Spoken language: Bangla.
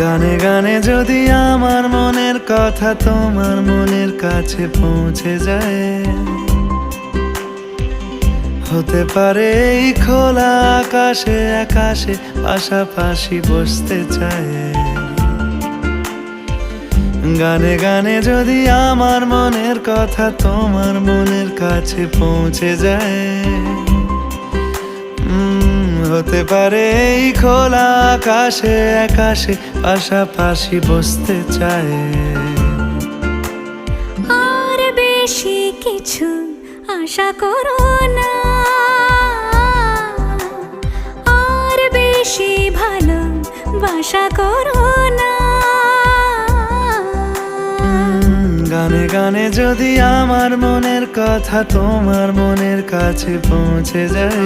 গানে গানে যদি আমার মনের কথা তোমার মনের কাছে পৌঁছে যায়, হতে পারে এই খোলা আকাশে আকাশে পাশাপাশি বসতে চায়। গানে গানে যদি আমার মনের কথা তোমার মনের কাছে পৌঁছে যায়, হতে পারে এই খোলা আকাশে আকাশে পাশাপাশি বসতে চায়। আর বেশি কিছু আশা করো না, আর বেশি ভালোবাসা করো না। গানে গানে যদি আমার মনের কথা তোমার মনের কাছে পৌঁছে যায়,